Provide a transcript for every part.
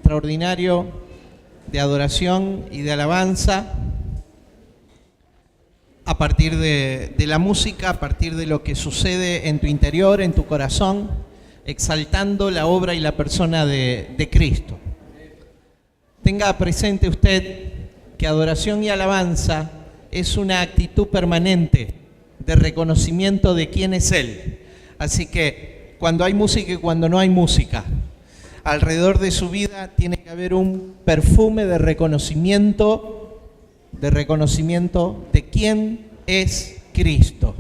extraordinario de adoración y de alabanza a partir de la música, a partir de lo que sucede en tu interior, en tu corazón, exaltando la obra y la persona de Cristo. Tenga presente usted que adoración y alabanza es una actitud permanente de reconocimiento de quién es Él. Así que cuando hay música y cuando no hay música, alrededor de su vida tiene que haber un perfume de reconocimiento de quién es Cristo.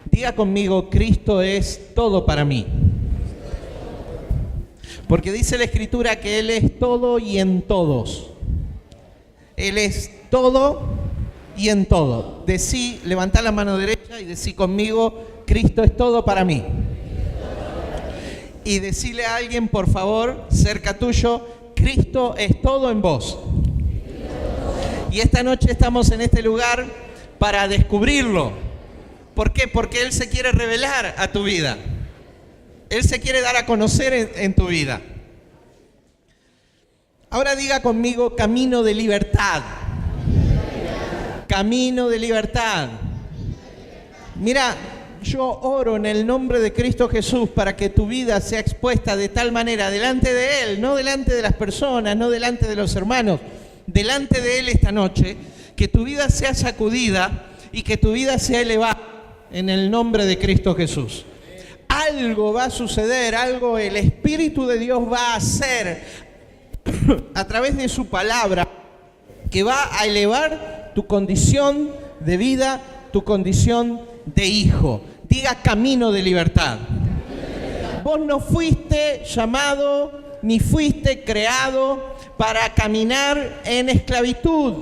Diga conmigo, Cristo es todo para mí. Porque dice la Escritura que Él es todo y en todos. Él es todo y en todo. Decí, levantá la mano derecha y decí conmigo, Cristo es todo para mí. Y decile a alguien, por favor, cerca tuyo, Cristo es todo en vos. Y esta noche estamos en este lugar para descubrirlo. ¿Por qué? Porque Él se quiere revelar a tu vida. Él se quiere dar a conocer en tu vida. Ahora diga conmigo, camino de libertad. Camino de libertad. Mira, yo oro en el nombre de Cristo Jesús para que tu vida sea expuesta de tal manera delante de Él, no delante de las personas, no delante de los hermanos, delante de Él esta noche, que tu vida sea sacudida y que tu vida sea elevada en el nombre de Cristo Jesús. Algo va a suceder, algo el Espíritu de Dios va a hacer a través de su palabra que va a elevar tu condición de vida, tu condición de hijo. Diga camino de libertad. Vos no fuiste llamado ni fuiste creado para caminar en esclavitud.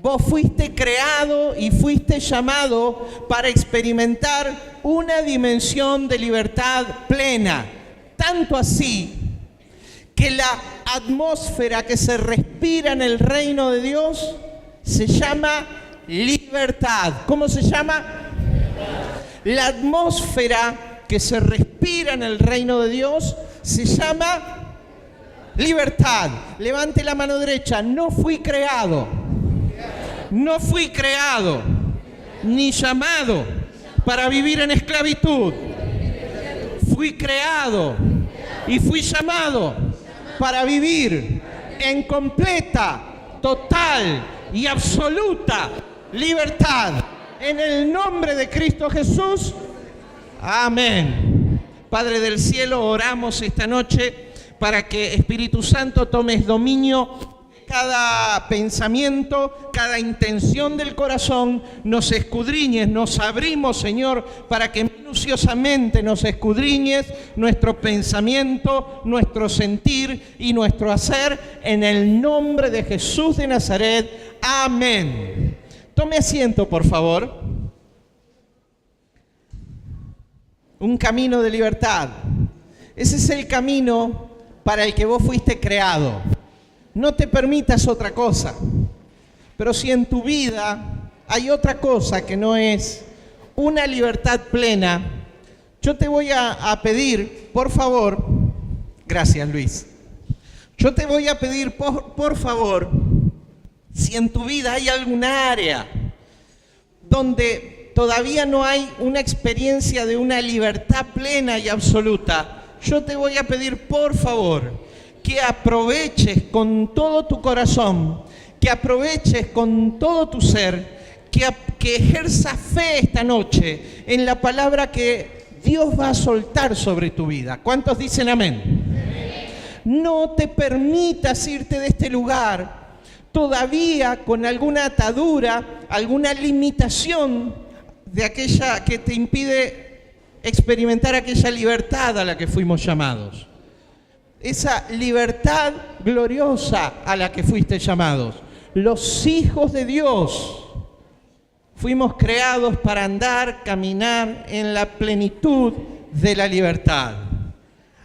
Vos fuiste creado y fuiste llamado para experimentar una dimensión de libertad plena. Tanto así que la atmósfera que se respira en el reino de Dios se llama libertad. ¿Cómo se llama? La atmósfera que se respira en el reino de Dios se llama libertad. Levante la mano derecha. No fui creado ni llamado para vivir en esclavitud. Fui creado y fui llamado para vivir en completa, total y absoluta libertad. En el nombre de Cristo Jesús. Amén. Padre del cielo, oramos esta noche para que Espíritu Santo tomes dominio de cada pensamiento, cada intención del corazón, nos escudriñes, nos abrimos, Señor, para que minuciosamente nos escudriñes nuestro pensamiento, nuestro sentir y nuestro hacer, en el nombre de Jesús de Nazaret. Amén. Tome asiento, por favor. Un camino de libertad. Ese es el camino para el que vos fuiste creado. No te permitas otra cosa. Pero si en tu vida hay otra cosa que no es una libertad plena, yo te voy a pedir, por favor, gracias Luis, yo te voy a pedir, por favor, si en tu vida hay alguna área donde todavía no hay una experiencia de una libertad plena y absoluta, yo te voy a pedir, por favor, que aproveches con todo tu corazón, que aproveches con todo tu ser, que ejerzas fe esta noche en la palabra que Dios va a soltar sobre tu vida. ¿Cuántos dicen amén? No te permitas irte de este lugar todavía con alguna atadura, alguna limitación de aquella que te impide experimentar aquella libertad a la que fuimos llamados. Esa libertad gloriosa a la que fuiste llamados. Los hijos de Dios fuimos creados para andar, caminar en la plenitud de la libertad.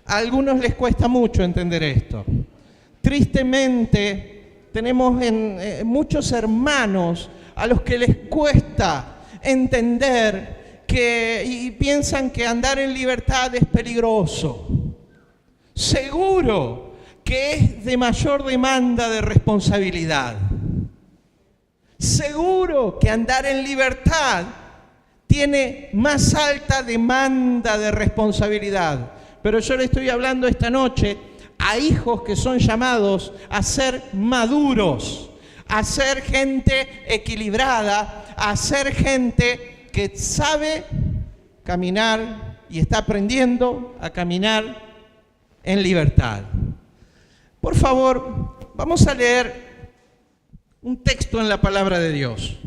A algunos les cuesta mucho entender esto. Tristemente, tenemos muchos hermanos a los que les cuesta entender y piensan que andar en libertad es peligroso. Seguro que es de mayor demanda de responsabilidad. Seguro que andar en libertad tiene más alta demanda de responsabilidad. Pero yo le estoy hablando esta noche a hijos que son llamados a ser maduros, a ser gente equilibrada, a ser gente que sabe caminar y está aprendiendo a caminar en libertad. Por favor, vamos a leer un texto en la palabra de Dios.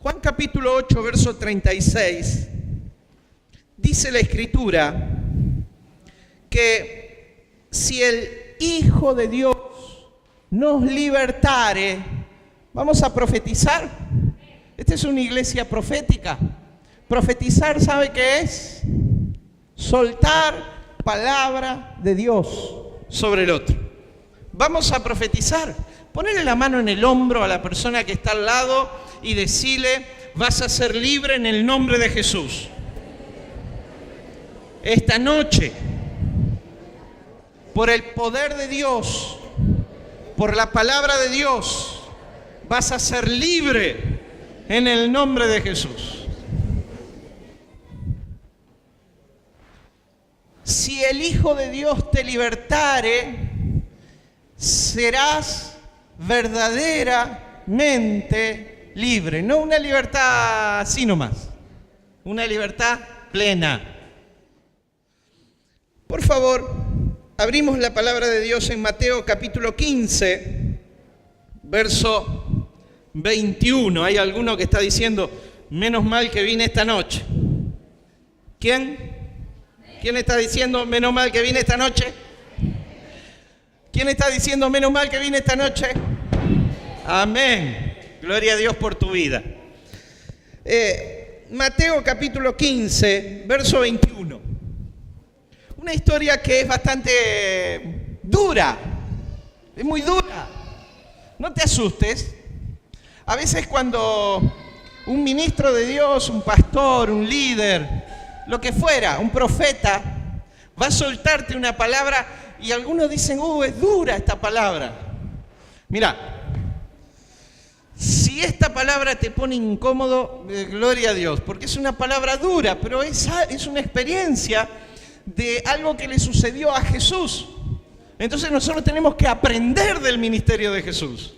Juan capítulo 8, verso 36, dice la Escritura que si el Hijo de Dios nos libertare, vamos a profetizar. Esta es una iglesia profética. Profetizar, ¿sabe qué es? Soltar palabra de Dios sobre el otro. Vamos a profetizar. Ponele la mano en el hombro a la persona que está al lado y decirle: vas a ser libre en el nombre de Jesús. Esta noche, por el poder de Dios, por la palabra de Dios, vas a ser libre en el nombre de Jesús. Si el Hijo de Dios te libertare, serás verdaderamente libre. No una libertad así nomás, una libertad plena. Por favor, abrimos la palabra de Dios en Mateo capítulo 15, verso 21. Hay alguno que está diciendo: menos mal que vine esta noche. ¿Quién? ¿Quién está diciendo menos mal que vine esta noche? ¿Quién está diciendo menos mal que vine esta noche? Amén. Gloria a Dios por tu vida. Mateo capítulo 15, verso 21. Una historia que es bastante dura. Es muy dura. No te asustes. A veces cuando un ministro de Dios, un pastor, un líder, lo que fuera, un profeta, va a soltarte una palabra y algunos dicen: es dura esta palabra. Mira, si esta palabra te pone incómodo, gloria a Dios, porque es una palabra dura, pero es una experiencia de algo que le sucedió a Jesús. Entonces nosotros tenemos que aprender del ministerio de Jesús.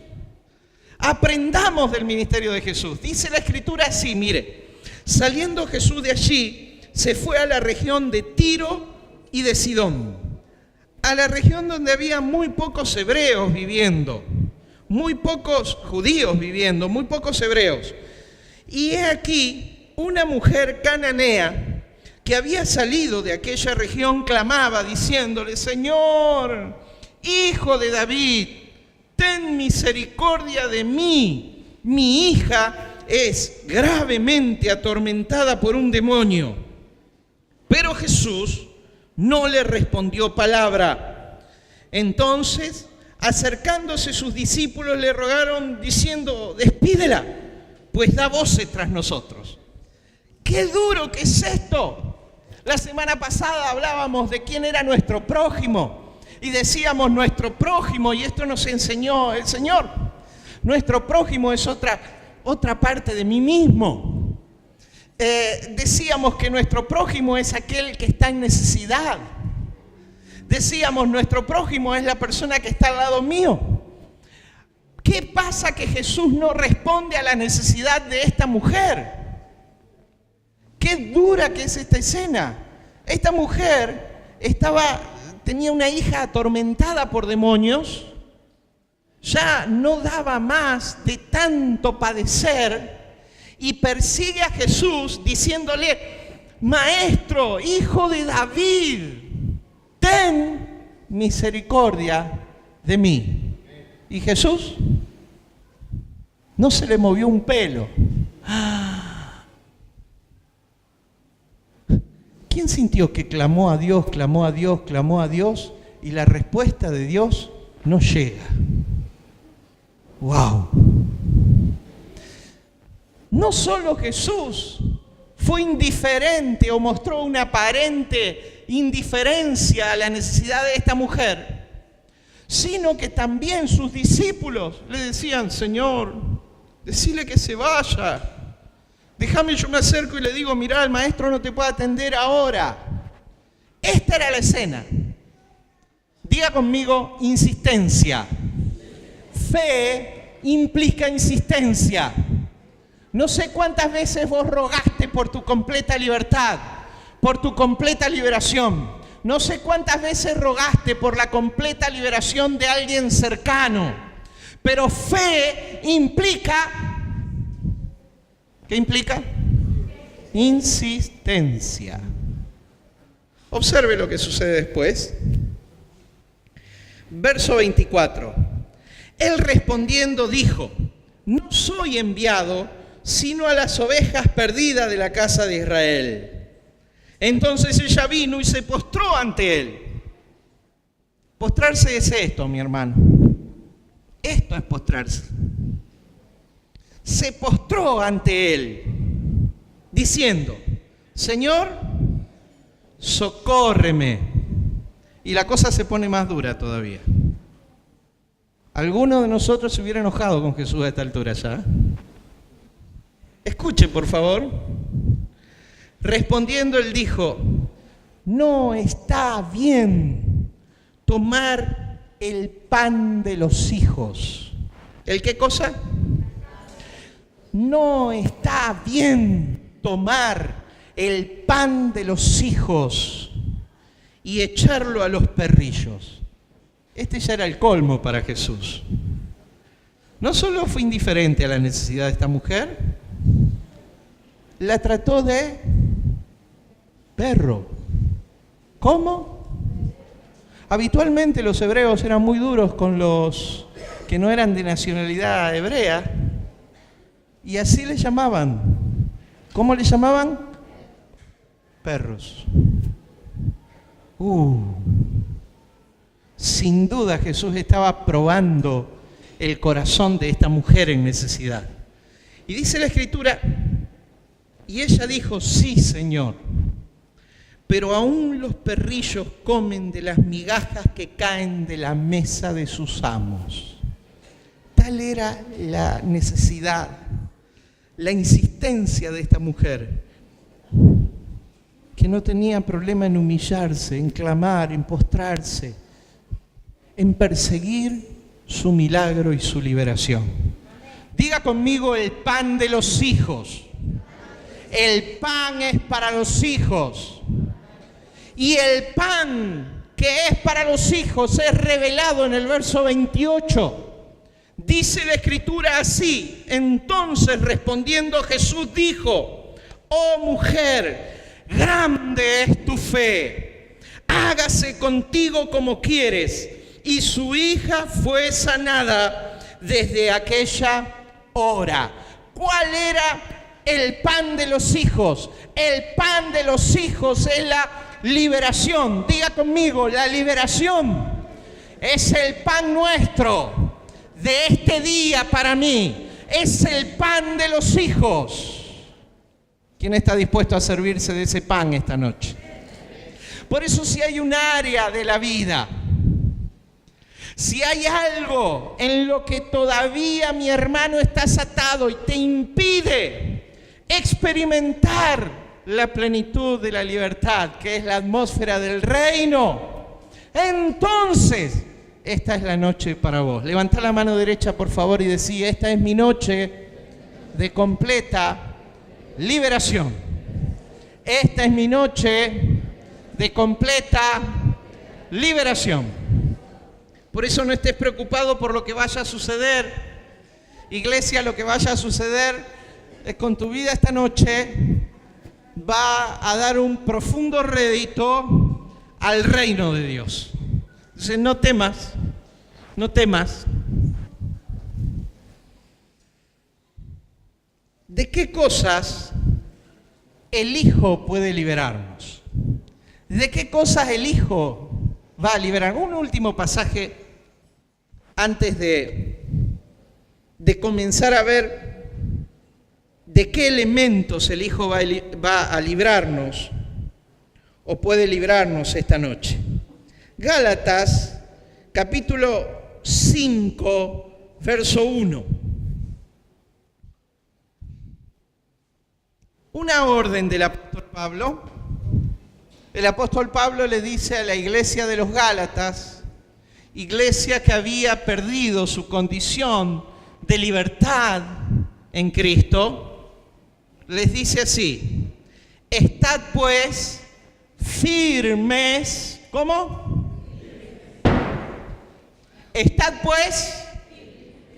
Aprendamos del ministerio de Jesús. Dice la Escritura así, mire: saliendo Jesús de allí, se fue a la región de Tiro y de Sidón, a la región donde había muy pocos hebreos viviendo, muy pocos judíos viviendo, muy pocos hebreos. Y he aquí una mujer cananea que había salido de aquella región clamaba diciéndole: Señor, Hijo de David, ten misericordia de mí. Mi hija es gravemente atormentada por un demonio. Pero Jesús no le respondió palabra. Entonces, acercándose sus discípulos, le rogaron diciendo: despídela, pues da voces tras nosotros. ¡Qué duro que es esto! La semana pasada hablábamos de quién era nuestro prójimo y decíamos nuestro prójimo, y esto nos enseñó el Señor. Nuestro prójimo es otra parte de mí mismo. Decíamos que nuestro prójimo es aquel que está en necesidad. Decíamos, nuestro prójimo es la persona que está al lado mío. ¿Qué pasa que Jesús no responde a la necesidad de esta mujer? Qué dura que es esta escena. Esta mujer tenía una hija atormentada por demonios, ya no daba más de tanto padecer y persigue a Jesús diciéndole: Maestro, Hijo de David, ten misericordia de mí. Y Jesús no se le movió un pelo. ¿Quién sintió que clamó a Dios, clamó a Dios, clamó a Dios y la respuesta de Dios no llega? ¡Wow! No solo Jesús fue indiferente o mostró una aparente indiferencia a la necesidad de esta mujer, sino que también sus discípulos le decían: Señor, decile que se vaya. Déjame, yo me acerco y le digo: mirá, el maestro no te puede atender ahora. Esta era la escena. Diga conmigo: insistencia. Fe implica insistencia. No sé cuántas veces vos rogaste por tu completa libertad, por tu completa liberación. No sé cuántas veces rogaste por la completa liberación de alguien cercano. Pero fe implica... ¿Qué implica? Insistencia. Observe lo que sucede después. Verso 24. Él respondiendo dijo: no soy enviado sino a las ovejas perdidas de la casa de Israel. Entonces ella vino y se postró ante él. Postrarse es esto, mi hermano. Esto es postrarse. Se postró ante él, diciendo: Señor, socórreme. Y la cosa se pone más dura todavía. Alguno de nosotros se hubiera enojado con Jesús a esta altura ya. Escuche, por favor. Respondiendo, él dijo: no está bien tomar el pan de los hijos. ¿El qué cosa? No está bien tomar el pan de los hijos y echarlo a los perrillos. Este ya era el colmo para Jesús. No solo fue indiferente a la necesidad de esta mujer, la trató de perro. ¿Cómo? Habitualmente los hebreos eran muy duros con los que no eran de nacionalidad hebrea, y así le llamaban. ¿Cómo le llamaban? Perros. Sin duda Jesús estaba probando el corazón de esta mujer en necesidad. Y dice la Escritura: y ella dijo: sí, Señor, pero aún los perrillos comen de las migajas que caen de la mesa de sus amos. Tal era la necesidad, la insistencia de esta mujer, que no tenía problema en humillarse, en clamar, en postrarse, en perseguir su milagro y su liberación. Diga conmigo: el pan de los hijos. El pan es para los hijos. Y el pan que es para los hijos es revelado en el verso 28. Dice la Escritura así: entonces respondiendo Jesús dijo: oh mujer, grande es tu fe, hágase contigo como quieres. Y su hija fue sanada desde aquella hora. ¿Cuál era el pan de los hijos? El pan de los hijos es la liberación. Diga conmigo: la liberación es el pan nuestro de este día para mí. Es el pan de los hijos. ¿Quién está dispuesto a servirse de ese pan esta noche? Por eso, si hay un área de la vida, si hay algo en lo que todavía, mi hermano, estás atado y te impide experimentar la plenitud de la libertad, que es la atmósfera del reino, entonces esta es la noche para vos. Levantá la mano derecha, por favor, y decí: esta es mi noche de completa liberación. Esta es mi noche de completa liberación. Por eso no estés preocupado por lo que vaya a suceder. Iglesia, lo que vaya a suceder es con tu vida esta noche va a dar un profundo rédito al reino de Dios. Entonces no temas, no temas. ¿De qué cosas el Hijo puede liberarnos? ¿De qué cosas el Hijo va a liberar? Un último pasaje antes de comenzar a ver de qué elementos el Hijo va a librarnos o puede librarnos esta noche. Gálatas, capítulo 5, verso 1. Una orden del apóstol Pablo. El apóstol Pablo le dice a la iglesia de los Gálatas, iglesia que había perdido su condición de libertad en Cristo, les dice así: estad pues firmes. ¿Cómo? Estad pues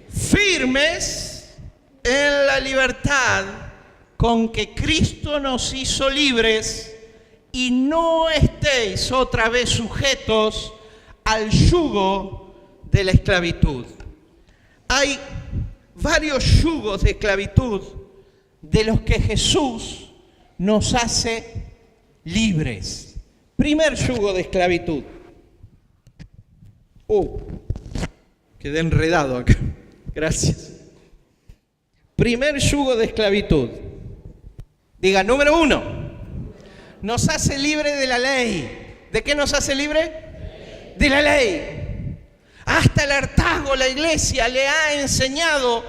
firmes en la libertad con que Cristo nos hizo libres, y no estéis otra vez sujetos al yugo de la esclavitud. Hay varios yugos de esclavitud de los que Jesús nos hace libres. Primer yugo de esclavitud. Quedé enredado acá. Gracias. Primer yugo de esclavitud. Diga, número 1. Nos hace libre de la ley. ¿De qué nos hace libre? De la ley. Hasta el hartazgo la iglesia le ha enseñado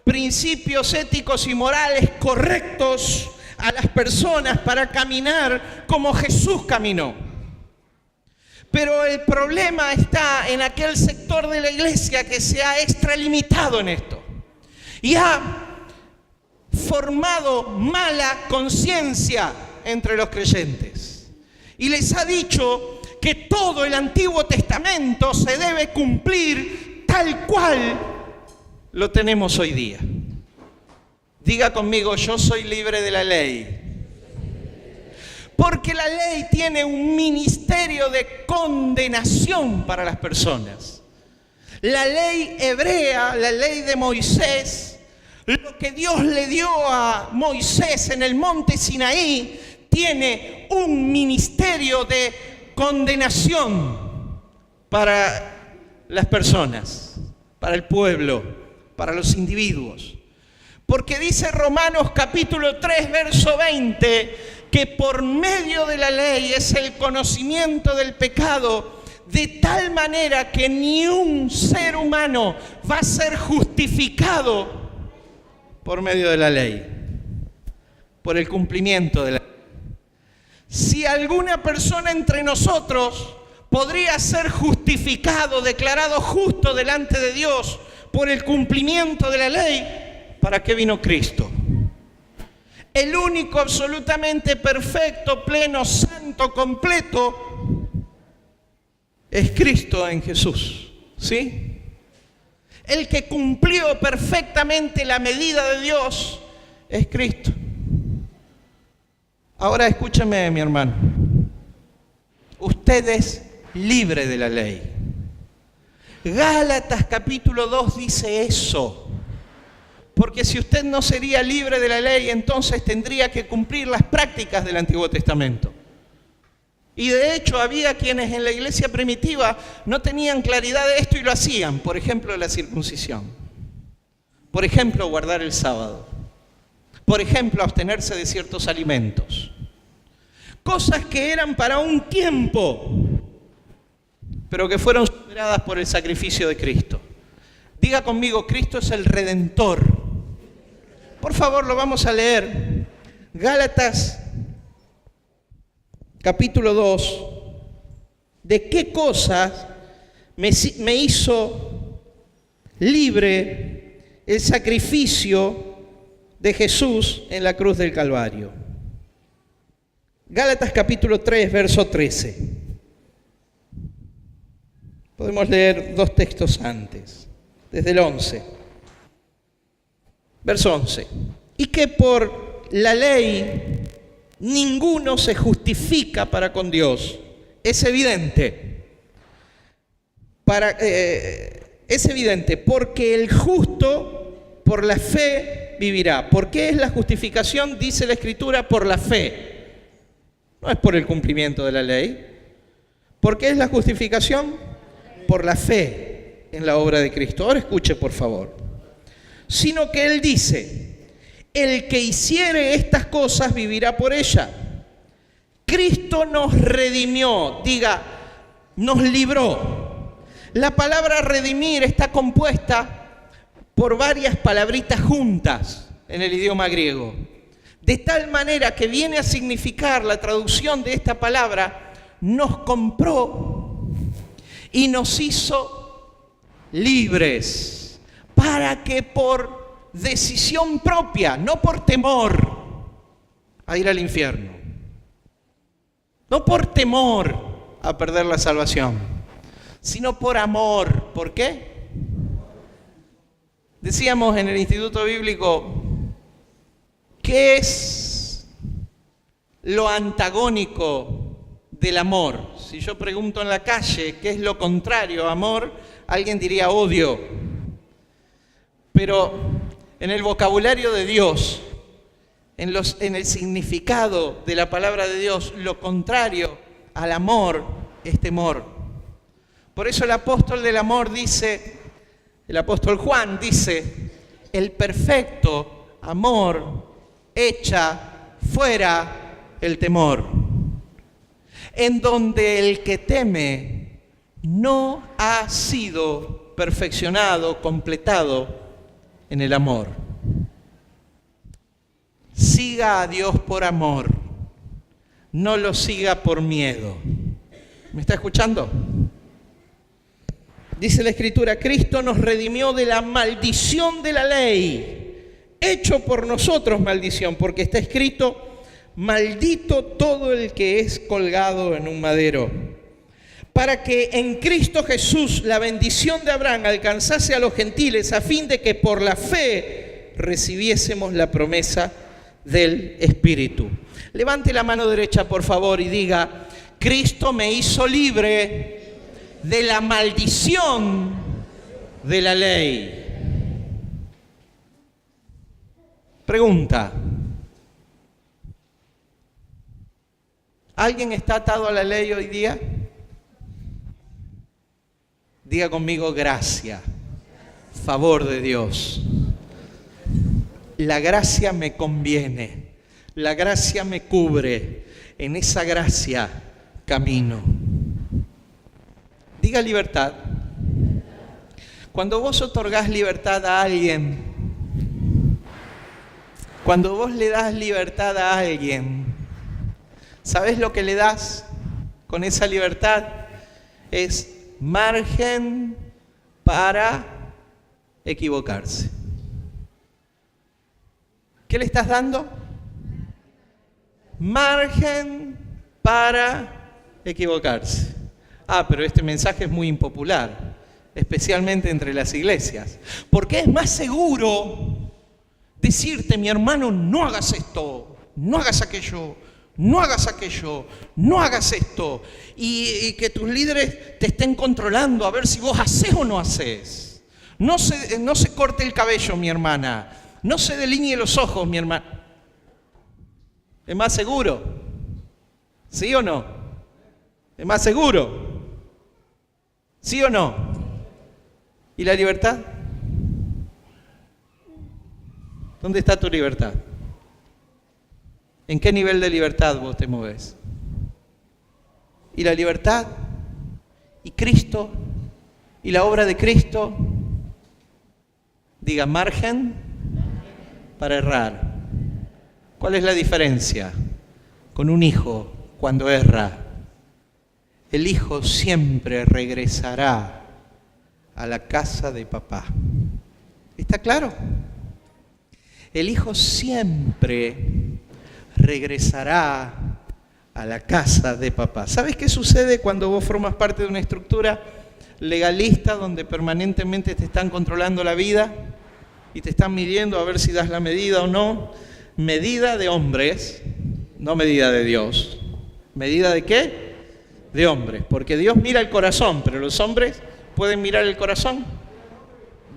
principios éticos y morales correctos a las personas para caminar como Jesús caminó. Pero el problema está en aquel sector de la iglesia que se ha extralimitado en esto y ha formado mala conciencia entre los creyentes y les ha dicho que todo el Antiguo Testamento se debe cumplir tal cual lo tenemos hoy día. Diga conmigo, yo soy libre de la ley. Porque la ley tiene un ministerio de condenación para las personas. La ley hebrea, la ley de Moisés, lo que Dios le dio a Moisés en el monte Sinaí, tiene un ministerio de condenación para las personas, para el pueblo, para los individuos. Porque dice Romanos capítulo 3, verso 20, que por medio de la ley es el conocimiento del pecado, de tal manera que ni un ser humano va a ser justificado por medio de la ley, por el cumplimiento de la ley. Si alguna persona entre nosotros podría ser justificado, declarado justo delante de Dios por el cumplimiento de la ley, ¿para qué vino Cristo? El único absolutamente perfecto, pleno, santo, completo es Cristo en Jesús, ¿sí? El que cumplió perfectamente la medida de Dios es Cristo. Ahora escúchame, mi hermano. Usted es libre de la ley. Gálatas capítulo 2 dice eso. Porque si usted no sería libre de la ley, entonces tendría que cumplir las prácticas del Antiguo Testamento. Y de hecho había quienes en la iglesia primitiva no tenían claridad de esto y lo hacían. Por ejemplo, la circuncisión. Por ejemplo, guardar el sábado. Por ejemplo, abstenerse de ciertos alimentos. Cosas que eran para un tiempo, pero que fueron superadas por el sacrificio de Cristo. Diga conmigo, Cristo es el Redentor. Por favor, lo vamos a leer. Gálatas, capítulo 2. ¿De qué cosas me hizo libre el sacrificio de Jesús en la cruz del Calvario? Gálatas, capítulo 3, verso 13. Podemos leer 2 textos antes, desde el 11. Verso 11. Y que por la ley ninguno se justifica para con Dios. Es evidente. Es evidente, porque el justo por la fe vivirá. ¿Por qué es la justificación? Dice la Escritura, por la fe. No es por el cumplimiento de la ley. ¿Por qué es la justificación? Por la fe en la obra de Cristo. Ahora escuche, por favor. Sino que Él dice, el que hiciere estas cosas vivirá por ella. Cristo nos redimió, diga, nos libró La palabra redimir está compuesta por varias palabritas juntas en el idioma griego. De tal manera que viene a significar, la traducción de esta palabra, nos compró y nos hizo libres, para que por decisión propia, no por temor a ir al infierno, no por temor a perder la salvación, sino por amor. ¿Por qué? Decíamos en el Instituto Bíblico, ¿qué es lo antagónico del amor? Si yo pregunto en la calle, ¿qué es lo contrario a amor? Alguien diría odio. Pero en el vocabulario de Dios, en el significado de la palabra de Dios, lo contrario al amor es temor. Por eso el apóstol del amor dice, el apóstol Juan dice, el perfecto amor echa fuera el temor, en donde el que teme no ha sido perfeccionado, completado en el amor. Siga a Dios por amor, no lo siga por miedo. ¿Me está escuchando? Dice la Escritura, Cristo nos redimió de la maldición de la ley, hecho por nosotros maldición, porque está escrito, maldito todo el que es colgado en un madero, para que en Cristo Jesús la bendición de Abraham alcanzase a los gentiles, a fin de que por la fe recibiésemos la promesa del Espíritu. Levante la mano derecha, por favor, y diga, Cristo me hizo libre de la maldición de la ley. Pregunta, ¿alguien está atado a la ley hoy día? Diga conmigo, gracia, favor de Dios. La gracia me conviene, la gracia me cubre, en esa gracia camino. Diga libertad. Cuando vos otorgás libertad a alguien, cuando vos le das libertad a alguien, ¿sabés lo que le das con esa libertad? Es margen para equivocarse. ¿Qué le estás dando? Margen para equivocarse. Pero este mensaje es muy impopular, especialmente entre las iglesias, porque es más seguro decirte, mi hermano, no hagas esto, no hagas aquello, no hagas aquello, no hagas esto, y que tus líderes te estén controlando a ver si vos hacés o no hacés. No se corte el cabello, mi hermana, no se delinee los ojos, mi hermana. ¿Es más seguro? ¿Sí o no? ¿Es más seguro? ¿Sí o no? ¿Y la libertad? ¿Dónde está tu libertad? ¿En qué nivel de libertad vos te mueves? ¿Y la libertad? ¿Y Cristo? ¿Y la obra de Cristo? Diga, margen para errar. ¿Cuál es la diferencia con un hijo cuando erra? El hijo siempre regresará a la casa de papá. ¿Está claro? El hijo siempre regresará a la casa de papá. ¿Sabes qué sucede cuando vos formas parte de una estructura legalista donde permanentemente te están controlando la vida y te están midiendo a ver si das la medida o no? Medida de hombres, no medida de Dios. ¿Medida de qué? De hombres, porque Dios mira el corazón, pero los hombres pueden mirar el corazón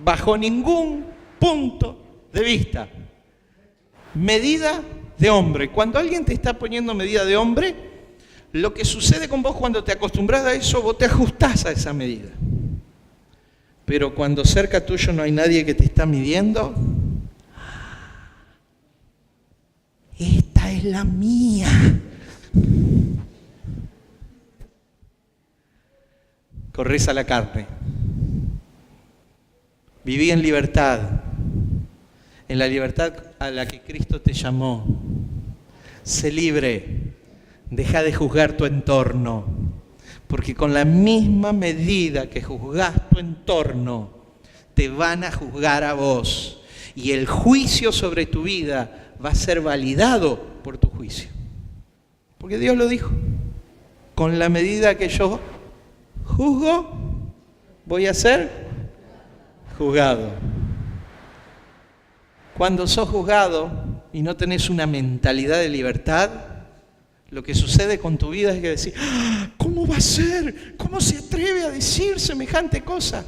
bajo ningún punto de vista. Medida de hombre. Cuando alguien te está poniendo medida de hombre, lo que sucede con vos cuando te acostumbras a eso, vos te ajustás a esa medida. Pero cuando cerca tuyo no hay nadie que te está midiendo, esta es la mía. Corres a la carne. Viví en libertad, en la libertad a la que Cristo te llamó. Sé libre, deja de juzgar tu entorno, porque con la misma medida que juzgas tu entorno, te van a juzgar a vos. Y el juicio sobre tu vida va a ser validado por tu juicio. Porque Dios lo dijo. Con la medida que yo juzgo, voy a ser juzgado. Cuando sos juzgado y no tenés una mentalidad de libertad, lo que sucede con tu vida es que decís, ¿cómo va a ser? ¿Cómo se atreve a decir semejante cosa?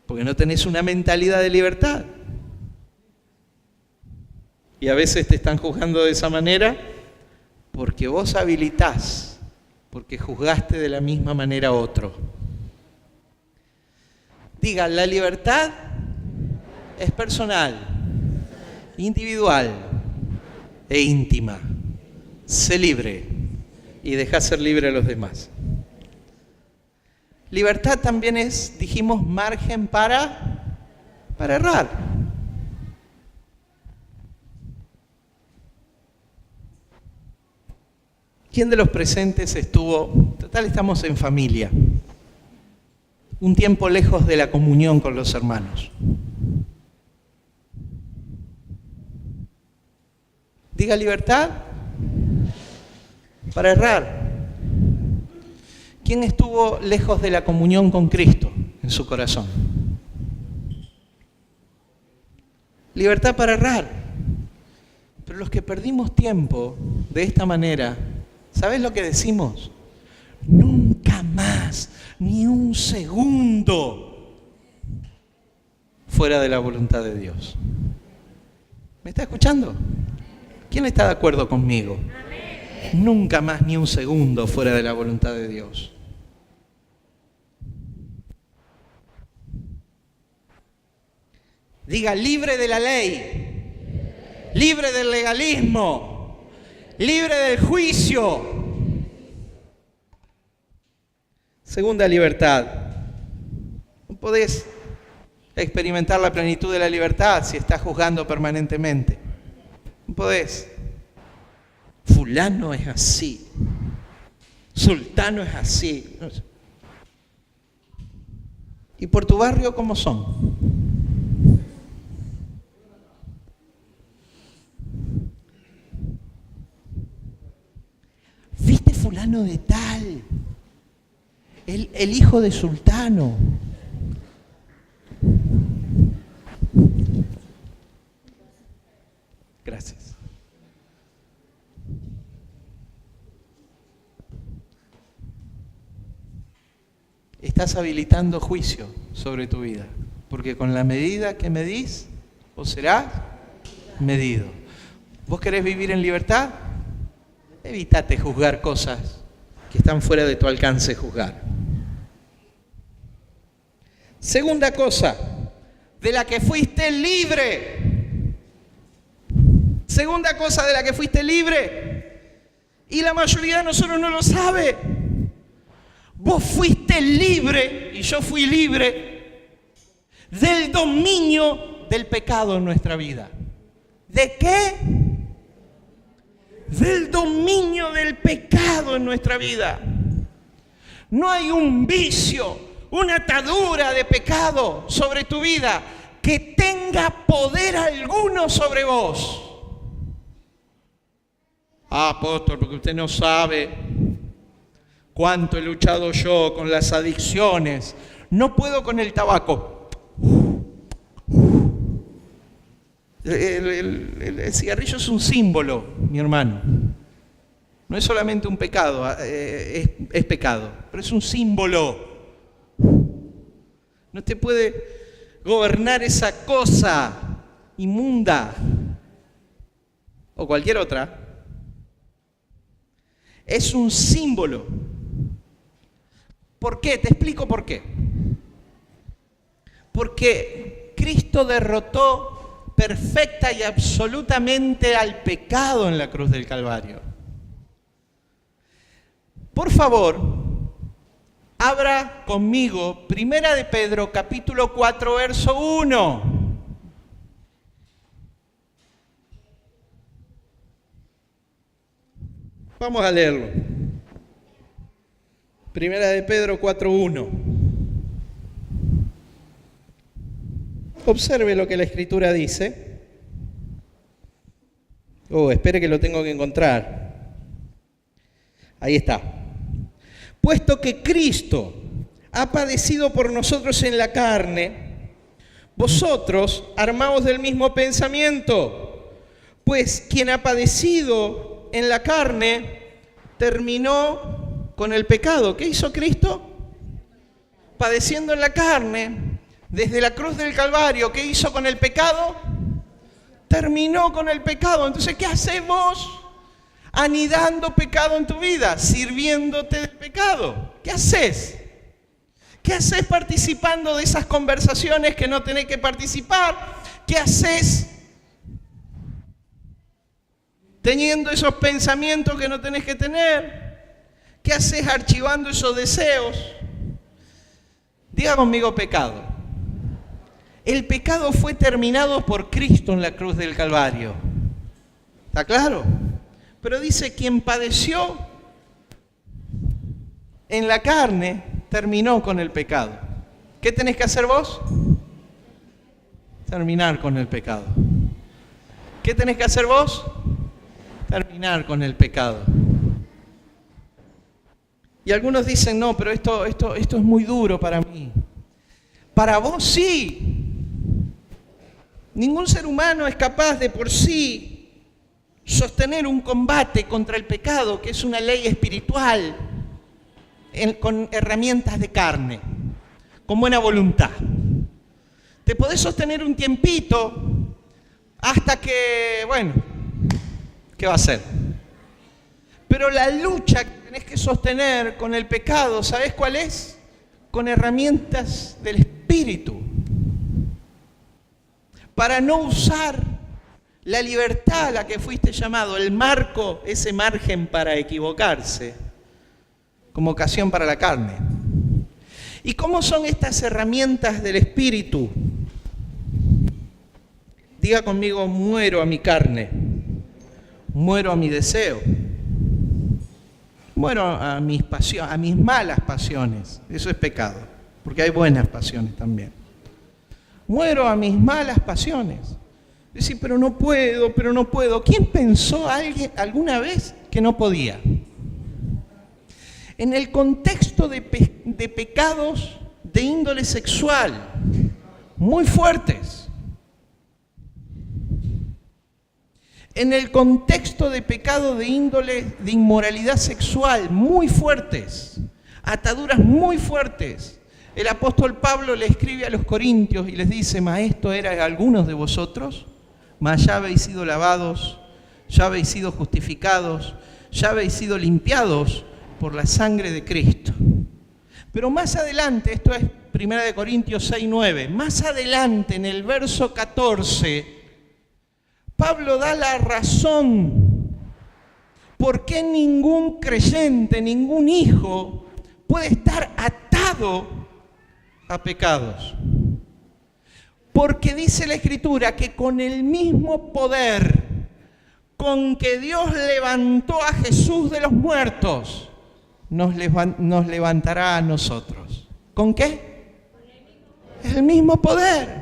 Porque no tenés una mentalidad de libertad. Y a veces te están juzgando de esa manera porque vos habilitás, porque juzgaste de la misma manera a otro. Diga, la libertad es personal, individual e íntima. Sé libre y deja ser libre a los demás. Libertad también es, dijimos, margen para errar. ¿Quién de los presentes estuvo, total estamos en familia, un tiempo lejos de la comunión con los hermanos? Diga libertad para errar. ¿Quién estuvo lejos de la comunión con Cristo en su corazón? Libertad para errar. Pero los que perdimos tiempo de esta manera, ¿sabes lo que decimos? Nunca más, ni un segundo fuera de la voluntad de Dios. ¿Me está escuchando? ¿Quién está de acuerdo conmigo? Amén. Nunca más, ni un segundo fuera de la voluntad de Dios. Diga, libre de la ley, libre del legalismo, libre del juicio. Segunda libertad. No podés experimentar la plenitud de la libertad si estás juzgando permanentemente. No podés. Fulano es así. Sultano es así. ¿Y por tu barrio cómo son? ¿Viste fulano de tal? El hijo de sultano. Gracias. Estás habilitando juicio sobre tu vida, porque con la medida que medís, vos serás medido. ¿Vos querés vivir en libertad? Evítate juzgar cosas que están fuera de tu alcance juzgar. Segunda cosa, de la que fuiste libre. Segunda cosa de la que fuiste libre. Y la mayoría de nosotros no lo sabe. Vos fuiste libre, y yo fui libre, del dominio del pecado en nuestra vida. ¿De qué? Del dominio del pecado en nuestra vida. No hay un vicio, una atadura de pecado sobre tu vida que tenga poder alguno sobre vos. Apóstol, porque usted no sabe cuánto he luchado yo con las adicciones. No puedo con el tabaco. El cigarrillo es un símbolo, mi hermano. No es solamente un pecado, es pecado, pero es un símbolo. No te puede gobernar esa cosa inmunda o cualquier otra. Es un símbolo. ¿Por qué? Te explico por qué. Porque Cristo derrotó perfecta y absolutamente al pecado en la cruz del Calvario. Por favor, Abra conmigo, Primera de Pedro, capítulo 4, verso 1. Vamos a leerlo. Primera de Pedro 4:1. Observe lo que la Escritura dice. Espere que lo tengo que encontrar. Ahí está. Puesto que Cristo ha padecido por nosotros en la carne, vosotros armaos del mismo pensamiento, pues quien ha padecido en la carne terminó con el pecado. ¿Qué hizo Cristo? Padeciendo en la carne, desde la cruz del Calvario, ¿qué hizo con el pecado? Terminó con el pecado. Entonces, ¿qué haces vos anidando pecado en tu vida? Sirviéndote del pecado. ¿Qué haces? ¿Qué haces participando de esas conversaciones que no tenés que participar? ¿Qué haces teniendo esos pensamientos que no tenés que tener? ¿Qué haces archivando esos deseos? Diga conmigo pecado. El pecado fue terminado por Cristo en la cruz del Calvario. ¿Está claro? Pero dice, quien padeció en la carne, terminó con el pecado. ¿Qué tenés que hacer vos? Terminar con el pecado. ¿Qué tenés que hacer vos? Terminar con el pecado. Y algunos dicen, no, pero esto es muy duro para mí. Para vos sí. Ningún ser humano es capaz de por sí sostener un combate contra el pecado, que es una ley espiritual, con herramientas de carne, con buena voluntad. Te podés sostener un tiempito hasta que, ¿qué va a hacer? Pero la lucha que tenés que sostener con el pecado, ¿sabés cuál es? Con herramientas del Espíritu. Para no usar la libertad a la que fuiste llamado, el marco, ese margen para equivocarse, como ocasión para la carne. ¿Y cómo son estas herramientas del Espíritu? Diga conmigo, muero a mi carne, muero a mi deseo, muero a mis pasiones, a mis malas pasiones. Eso es pecado, porque hay buenas pasiones también. Muero a mis malas pasiones. Decir, pero no puedo. ¿Quién pensó alguna vez que no podía? En el contexto de pecados de índole sexual, muy fuertes. En el contexto de pecado de índole de inmoralidad sexual, muy fuertes. Ataduras muy fuertes. El apóstol Pablo le escribe a los corintios y les dice, esto era algunos de vosotros, mas ya habéis sido lavados, ya habéis sido justificados, ya habéis sido limpiados por la sangre de Cristo. Pero más adelante, esto es 1 Corintios 6:9, más adelante en el verso 14, Pablo da la razón por qué ningún creyente, ningún hijo puede estar atado a pecados. Porque dice la Escritura que con el mismo poder con que Dios levantó a Jesús de los muertos, nos levantará a nosotros. ¿Con qué? El mismo poder.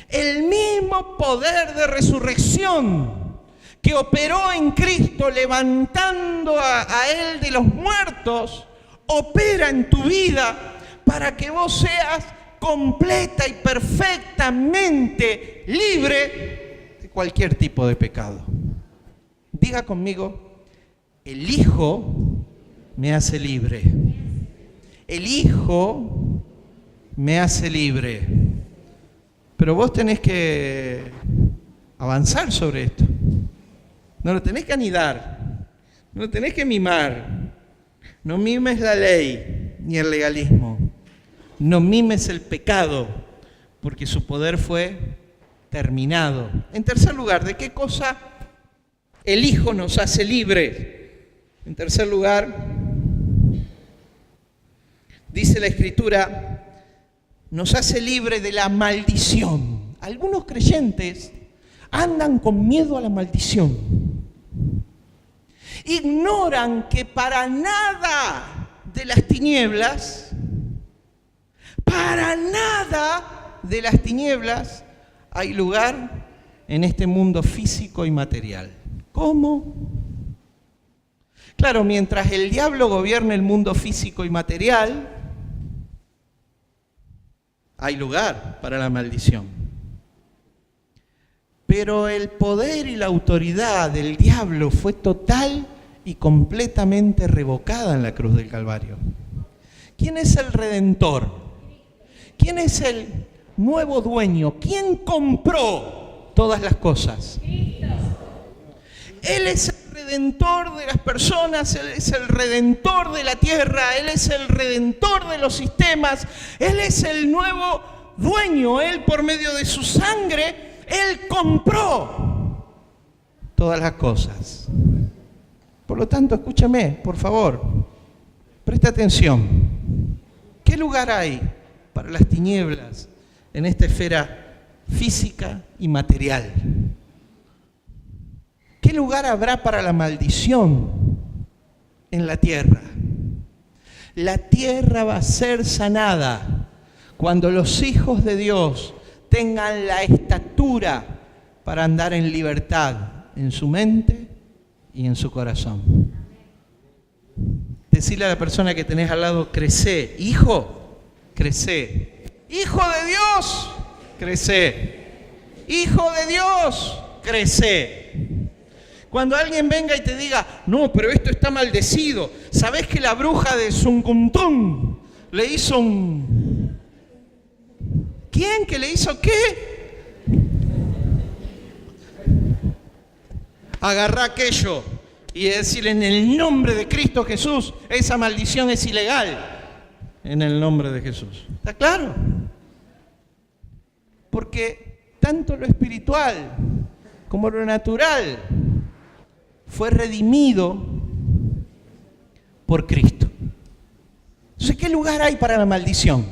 El mismo poder de resurrección que operó en Cristo levantando a Él de los muertos, opera en tu vida para que vos seas completa y perfectamente libre de cualquier tipo de pecado. Diga conmigo, el Hijo me hace libre. El Hijo me hace libre. Pero vos tenés que avanzar sobre esto. No lo tenés que anidar. No lo tenés que mimar. No mimes la ley ni el legalismo. No mimes el pecado, porque su poder fue terminado. En tercer lugar, ¿de qué cosa el Hijo nos hace libres? En tercer lugar, dice la Escritura, nos hace libre de la maldición. Algunos creyentes andan con miedo a la maldición. Ignoran que para nada de las tinieblas, hay lugar en este mundo físico y material. ¿Cómo? Claro, mientras el diablo gobierna el mundo físico y material, hay lugar para la maldición. Pero el poder y la autoridad del diablo fue total y completamente revocada en la cruz del Calvario. ¿Quién es el Redentor? ¿Quién es el nuevo dueño? ¿Quién compró todas las cosas? Él es el Redentor de las personas, Él es el Redentor de la tierra, Él es el Redentor de los sistemas, Él es el nuevo dueño. Él, por medio de su sangre, Él compró todas las cosas. Por lo tanto, escúchame, por favor, presta atención. ¿Qué lugar hay para las tinieblas en esta esfera física y material? ¿Qué lugar habrá para la maldición en la tierra? La tierra va a ser sanada cuando los hijos de Dios tengan la estatura para andar en libertad en su mente y en su corazón. Decirle a la persona que tenés al lado, crece, hijo, crece. Hijo de Dios, crece. Hijo de Dios, crece. Cuando alguien venga y te diga, no, pero esto está maldecido, ¿sabés que la bruja de Zuncuntún le hizo un... ¿Quién? ¿Que le hizo qué? Agarrá aquello y decirle en el nombre de Cristo Jesús, esa maldición es ilegal. En el nombre de Jesús. ¿Está claro? Porque tanto lo espiritual como lo natural fue redimido por Cristo. Entonces, ¿qué lugar hay para la maldición?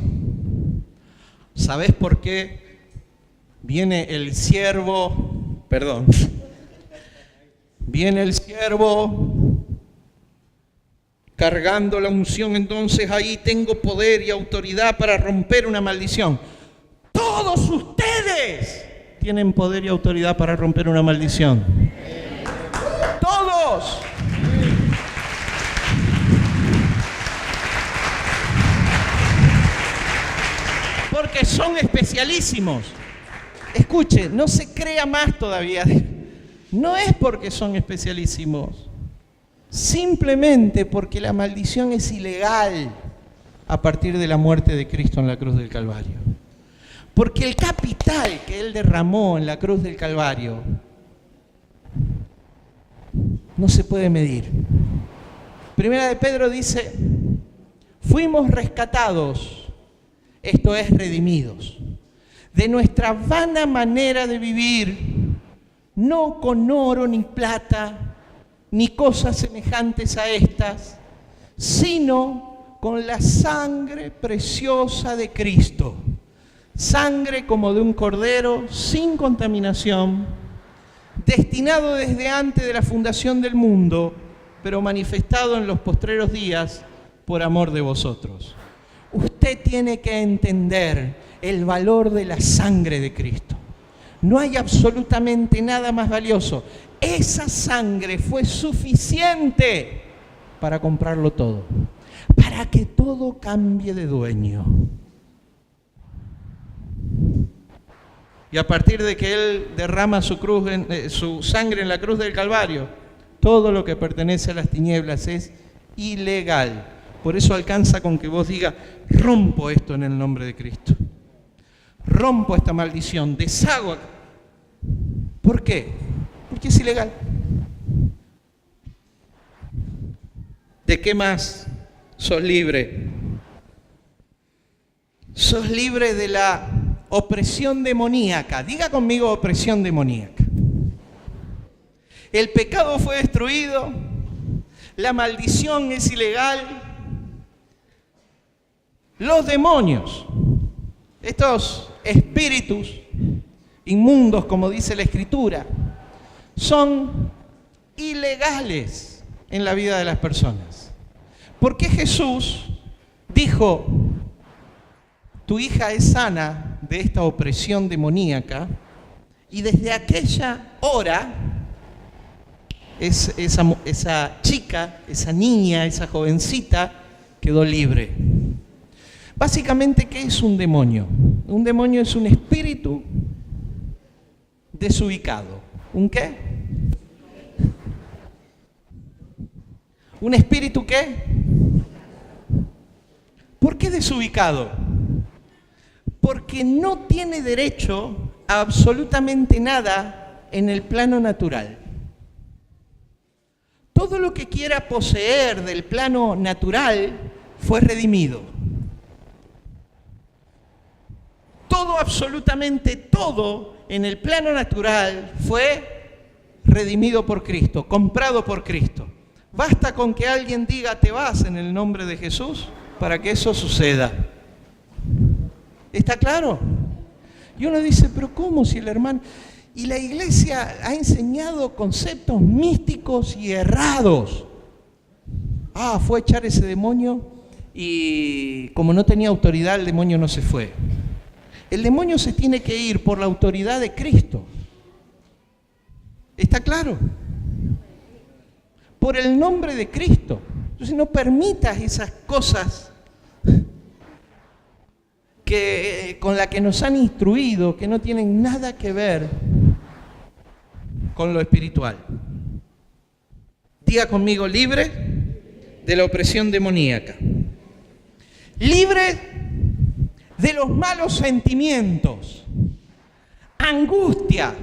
¿Sabés por qué viene el siervo? Perdón. Viene el siervo cargando la unción, entonces ahí tengo poder y autoridad para romper una maldición. Todos ustedes tienen poder y autoridad para romper una maldición. Todos. Porque son especialísimos. Escuche, no se crea más todavía. No es porque son especialísimos. Simplemente porque la maldición es ilegal a partir de la muerte de Cristo en la cruz del Calvario. Porque el capital que Él derramó en la cruz del Calvario no se puede medir. Primera de Pedro dice, fuimos rescatados, esto es, redimidos, de nuestra vana manera de vivir, no con oro ni plata, ni cosas semejantes a estas, sino con la sangre preciosa de Cristo, sangre como de un cordero sin contaminación, destinado desde antes de la fundación del mundo, pero manifestado en los postreros días por amor de vosotros. Usted tiene que entender el valor de la sangre de Cristo. No hay absolutamente nada más valioso. Esa sangre fue suficiente para comprarlo todo, para que todo cambie de dueño. Y a partir de que Él derrama su sangre en la cruz del Calvario, todo lo que pertenece a las tinieblas es ilegal. Por eso alcanza con que vos digas, rompo esto en el nombre de Cristo. Rompo esta maldición, deshago. ¿Por qué? Porque es ilegal. ¿De qué más sos libre? Sos libre de la opresión demoníaca. Diga conmigo, opresión demoníaca. El pecado fue destruido, la maldición es ilegal, Los demonios, estos espíritus inmundos, como dice la Escritura, son ilegales en la vida de las personas. Porque Jesús dijo, tu hija es sana de esta opresión demoníaca, y desde aquella hora, esa chica, esa niña, esa jovencita, quedó libre. Básicamente, ¿qué es un demonio? Un demonio es un espíritu desubicado. ¿Un qué? ¿Un espíritu qué? ¿Por qué desubicado? Porque no tiene derecho a absolutamente nada en el plano natural. Todo lo que quiera poseer del plano natural fue redimido. Todo, absolutamente todo en el plano natural fue redimido por Cristo, comprado por Cristo. Basta con que alguien diga, te vas en el nombre de Jesús, para que eso suceda. ¿Está claro? Y uno dice, pero ¿cómo si el hermano? Y la iglesia ha enseñado conceptos místicos y errados. Fue a echar ese demonio y como no tenía autoridad, el demonio no se fue. El demonio se tiene que ir por la autoridad de Cristo. ¿Está claro? Por el nombre de Cristo. Entonces no permitas esas cosas con las que nos han instruido, que no tienen nada que ver con lo espiritual. Diga conmigo, libre de la opresión demoníaca. Libre de los malos sentimientos, angustia,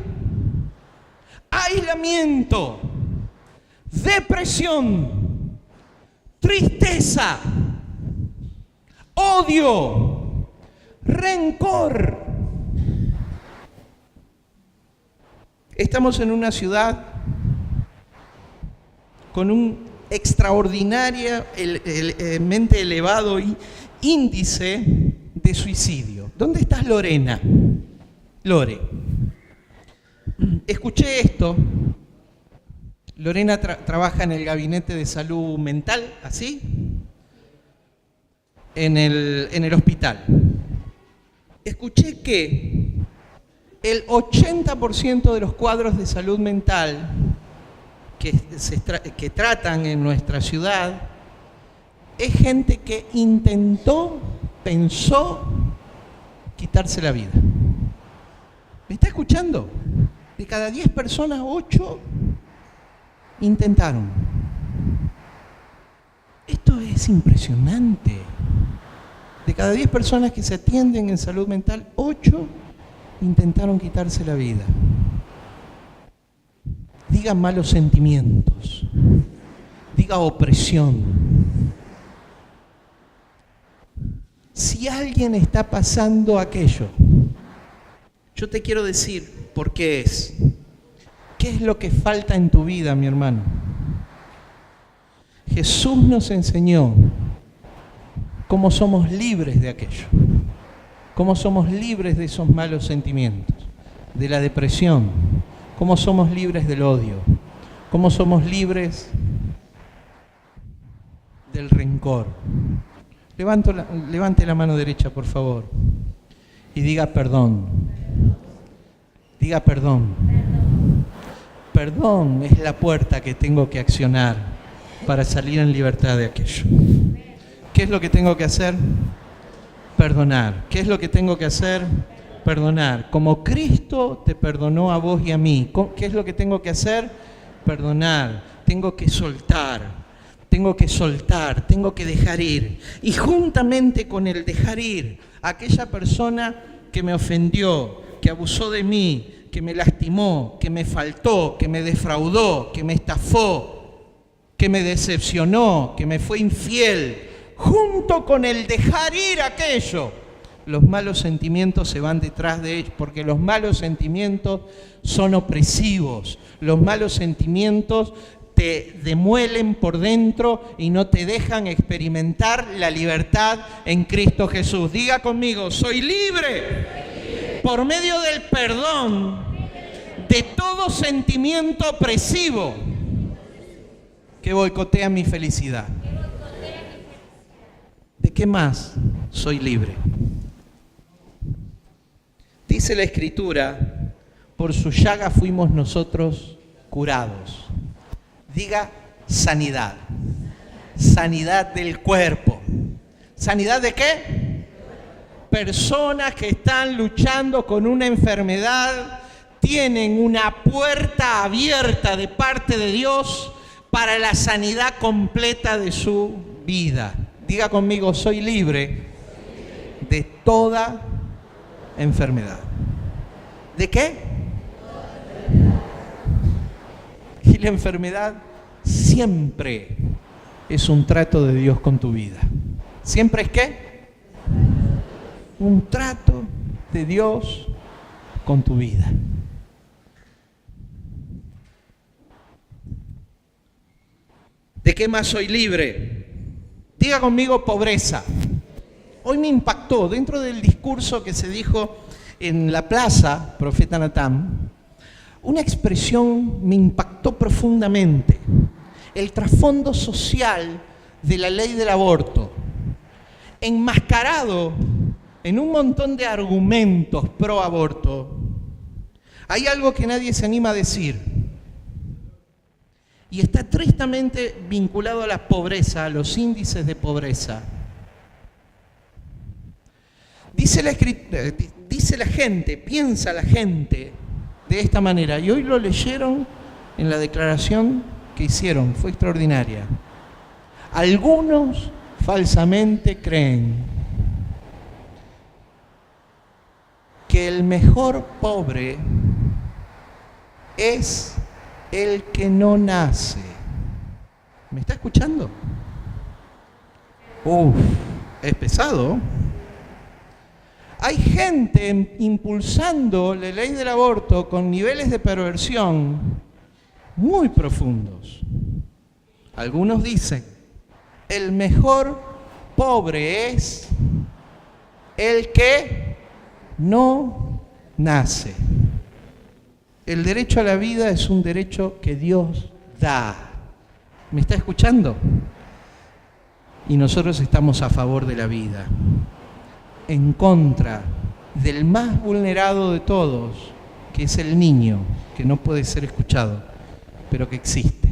aislamiento, depresión, tristeza, odio, rencor. Estamos en una ciudad con un extraordinariamente elevado índice de suicidio. ¿Dónde estás, Lorena? Lore. Escuché esto. Lorena trabaja en el gabinete de salud mental, ¿así? En el hospital. Escuché que el 80% de los cuadros de salud mental que tratan en nuestra ciudad es gente que pensó quitarse la vida. ¿Me está escuchando? De cada 10 personas, 8 intentaron. Esto es impresionante. De cada 10 personas que se atienden en salud mental, 8 intentaron quitarse la vida. Diga malos sentimientos, diga opresión. Si alguien está pasando aquello, yo te quiero decir por qué es. ¿Qué es lo que falta en tu vida, mi hermano? Jesús nos enseñó cómo somos libres de aquello, cómo somos libres de esos malos sentimientos, de la depresión, cómo somos libres del odio, cómo somos libres del rencor. Levante la mano derecha, por favor, y diga perdón. Diga perdón. Perdón es la puerta que tengo que accionar para salir en libertad de aquello. ¿Qué es lo que tengo que hacer? Perdonar. ¿Qué es lo que tengo que hacer? Perdonar. Como Cristo te perdonó a vos y a mí. ¿Qué es lo que tengo que hacer? Perdonar. Tengo que soltar. Tengo que soltar, tengo que dejar ir. Y juntamente con el dejar ir, aquella persona que me ofendió, que abusó de mí, que me lastimó, que me faltó, que me defraudó, que me estafó, que me decepcionó, que me fue infiel, junto con el dejar ir aquello, los malos sentimientos se van detrás de ellos, porque los malos sentimientos son opresivos, los malos sentimientos te demuelen por dentro y no te dejan experimentar la libertad en Cristo Jesús. Diga conmigo, soy libre por medio del perdón de todo sentimiento opresivo que boicotea mi felicidad. ¿De qué más soy libre? Dice la Escritura, por su llaga fuimos nosotros curados. Diga sanidad. Sanidad del cuerpo. ¿Sanidad de qué? Personas que están luchando con una enfermedad tienen una puerta abierta de parte de Dios para la sanidad completa de su vida. Diga conmigo, soy libre de toda enfermedad. ¿De qué? Y la enfermedad siempre es un trato de Dios con tu vida. ¿Siempre es qué? Un trato de Dios con tu vida. ¿De qué más soy libre? Diga conmigo pobreza. Hoy me impactó, dentro del discurso que se dijo en la plaza, Profeta Natán, una expresión me impactó profundamente. El trasfondo social de la ley del aborto, enmascarado en un montón de argumentos pro aborto, hay algo que nadie se anima a decir. Y está tristemente vinculado a la pobreza, a los índices de pobreza. Dice la gente, piensa la gente de esta manera. Y hoy lo leyeron en la declaración que hicieron, fue extraordinaria. Algunos falsamente creen que el mejor pobre es el que no nace. ¿Me está escuchando? Es pesado. Hay gente impulsando la ley del aborto con niveles de perversión muy profundos. Algunos dicen, el mejor pobre es el que no nace. El derecho a la vida es un derecho que Dios da. ¿Me está escuchando? Y nosotros estamos a favor de la vida, en contra del más vulnerado de todos, que es el niño, que no puede ser escuchado, pero que existe.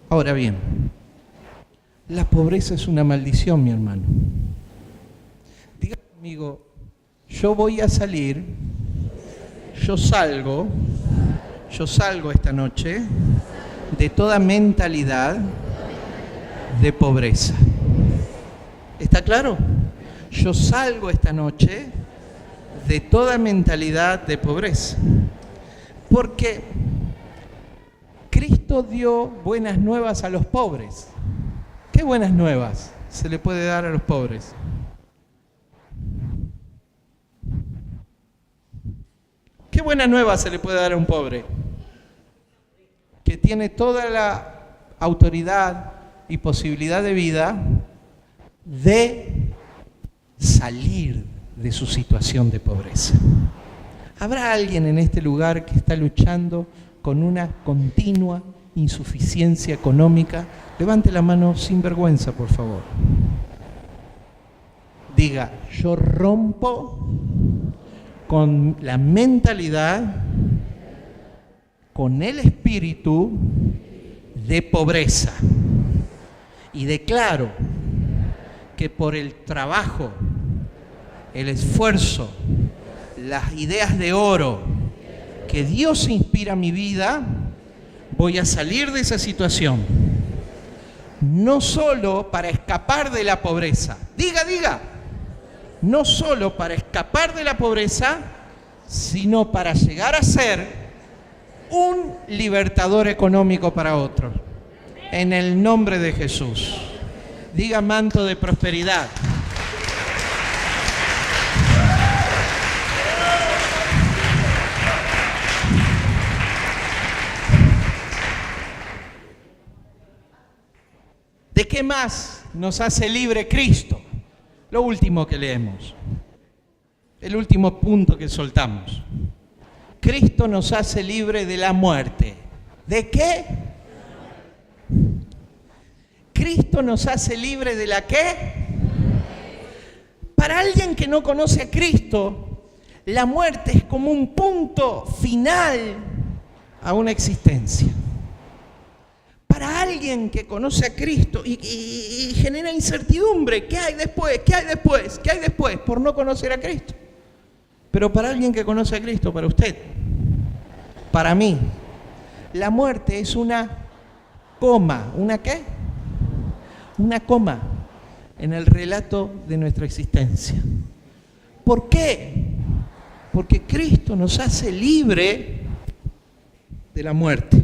Ahora bien, la pobreza es una maldición, mi hermano. Diga conmigo, yo voy a salir, yo salgo esta noche de toda mentalidad de pobreza. ¿Está claro? Yo salgo esta noche de toda mentalidad de pobreza. Porque Cristo dio buenas nuevas a los pobres. ¿Qué buenas nuevas se le puede dar a los pobres? ¿Qué buena nueva se le puede dar a un pobre? Que tiene toda la autoridad y posibilidad de vida de salir de su situación de pobreza. ¿Habrá alguien en este lugar que está luchando con una continua insuficiencia económica? Levante la mano sin vergüenza, por favor. Diga, yo rompo con la mentalidad, con el espíritu de pobreza y declaro que por el trabajo, el esfuerzo, las ideas de oro que Dios inspira a mi vida, voy a salir de esa situación. No solo para escapar de la pobreza. Diga. No solo para escapar de la pobreza, sino para llegar a ser un libertador económico para otros. En el nombre de Jesús. Diga manto de prosperidad. qué más nos hace libre Cristo? Lo último que leemos, el último punto que soltamos. Cristo nos hace libre de la muerte. ¿De qué? Cristo nos hace libre de la qué. Para alguien que no conoce a Cristo, la muerte es como un punto final a una existencia. Para alguien que conoce a Cristo y genera incertidumbre, ¿qué hay después? ¿Qué hay después? ¿Qué hay después? Por no conocer a Cristo. Pero para alguien que conoce a Cristo, para usted, para mí, la muerte es una coma. ¿Una qué? Una coma en el relato de nuestra existencia. ¿Por qué? Porque Cristo nos hace libre de la muerte.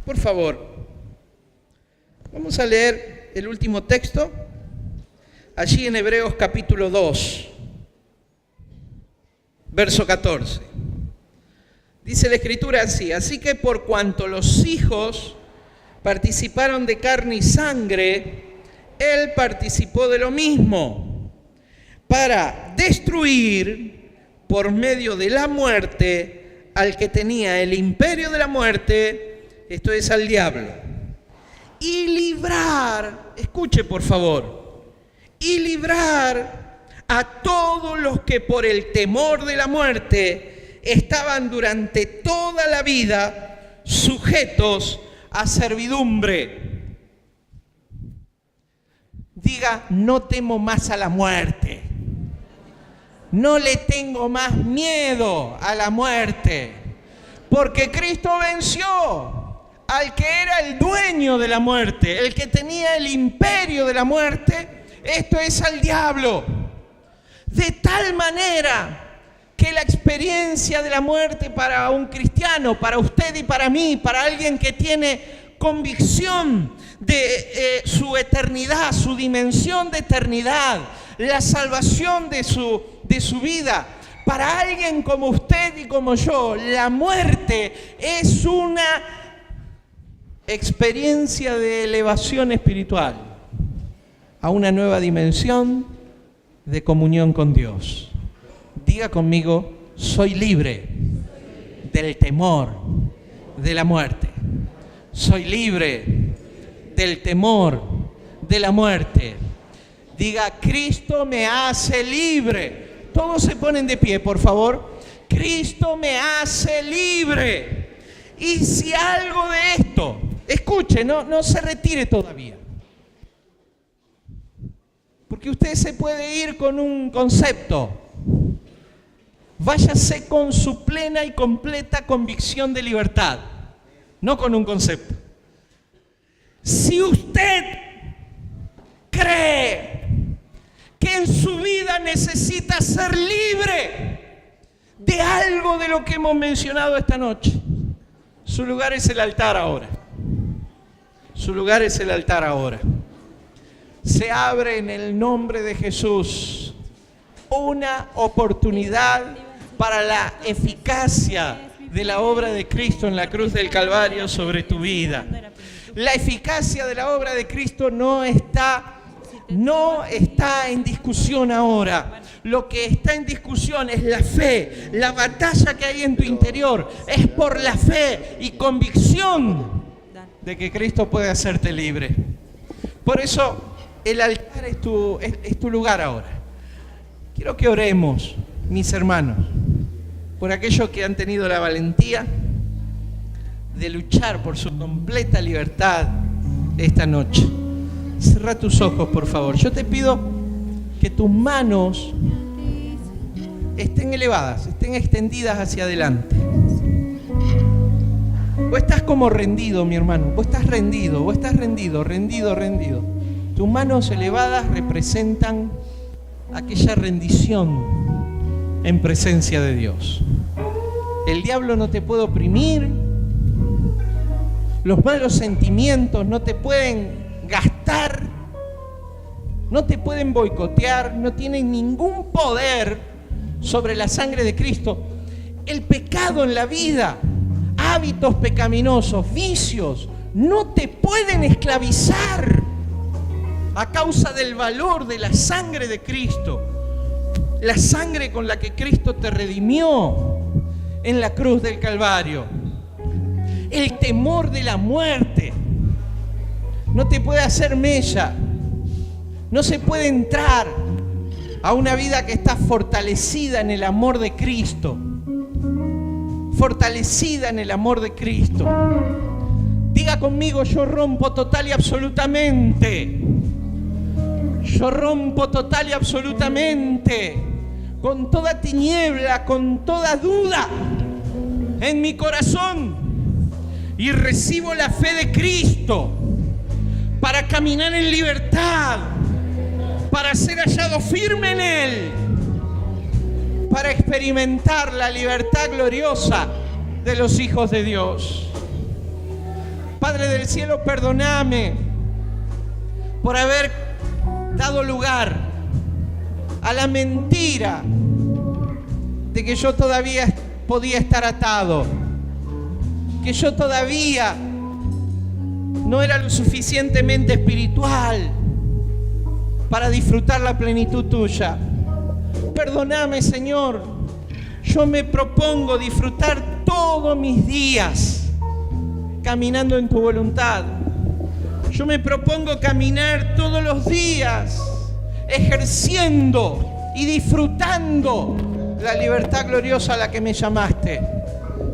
Por favor, vamos a leer el último texto, allí en Hebreos capítulo 2, verso 14. Dice la Escritura así: así que por cuanto los hijos participaron de carne y sangre, Él participó de lo mismo, para destruir por medio de la muerte al que tenía el imperio de la muerte, esto es, al diablo, y librar, escuche por favor, y librar a todos los que por el temor de la muerte estaban durante toda la vida sujetos a servidumbre. Diga: no temo más a la muerte. No le tengo más miedo a la muerte, porque Cristo venció al que era el dueño de la muerte, el que tenía el imperio de la muerte, esto es, al diablo. De tal manera que la experiencia de la muerte para un cristiano, para usted y para mí, para alguien que tiene convicción de su eternidad, su dimensión de eternidad, la salvación de su vida, para alguien como usted y como yo, la muerte es una experiencia de elevación espiritual a una nueva dimensión de comunión con Dios. Diga conmigo: soy libre del temor de la muerte. Soy libre del temor de la muerte. Diga: Cristo me hace libre. Todos se ponen de pie, por favor. Cristo me hace libre. Y si algo de esto, escuche, no se retire todavía, porque usted se puede ir con un concepto. Váyase con su plena y completa convicción de libertad, no con un concepto. Si usted cree que en su vida necesita ser libre de algo de lo que hemos mencionado esta noche, su lugar es el altar ahora. Su lugar es el altar ahora. Se abre en el nombre de Jesús una oportunidad para la eficacia de la obra de Cristo en la cruz del Calvario sobre tu vida. La eficacia de la obra de Cristo no está en discusión ahora. Lo que está en discusión es la fe, la batalla que hay en tu interior. Es por la fe y convicción de que Cristo puede hacerte libre. Por eso el altar es tu lugar ahora. Quiero que oremos, mis hermanos, por aquellos que han tenido la valentía de luchar por su completa libertad esta noche. Cierra tus ojos, por favor. Yo te pido que tus manos estén elevadas, estén extendidas hacia adelante. Vos estás como rendido, mi hermano. Vos estás rendido, rendido. Tus manos elevadas representan aquella rendición en presencia de Dios. El diablo no te puede oprimir. Los malos sentimientos no te pueden gastar. No te pueden boicotear. No tienen ningún poder sobre la sangre de Cristo. El pecado en la vida, hábitos pecaminosos, vicios, no te pueden esclavizar a causa del valor de la sangre de Cristo, la sangre con la que Cristo te redimió en la cruz del Calvario. El temor de la muerte no te puede hacer mella. No se puede entrar a una vida que está fortalecida en el amor de Cristo. Fortalecida en el amor de Cristo. Diga conmigo: yo rompo total y absolutamente. Yo rompo total y absolutamente con toda tiniebla, con toda duda en mi corazón, y recibo la fe de Cristo para caminar en libertad, para ser hallado firme en Él, para experimentar la libertad gloriosa de los hijos de Dios. Padre del cielo, perdóname por haber dado lugar a la mentira de que yo todavía podía estar atado, que yo todavía no era lo suficientemente espiritual para disfrutar la plenitud tuya. Perdóname, Señor. Yo me propongo disfrutar todos mis días caminando en tu voluntad. Yo me propongo caminar todos los días ejerciendo y disfrutando la libertad gloriosa a la que me llamaste.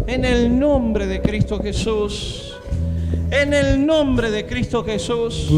En el nombre de Cristo Jesús. En el nombre de Cristo Jesús.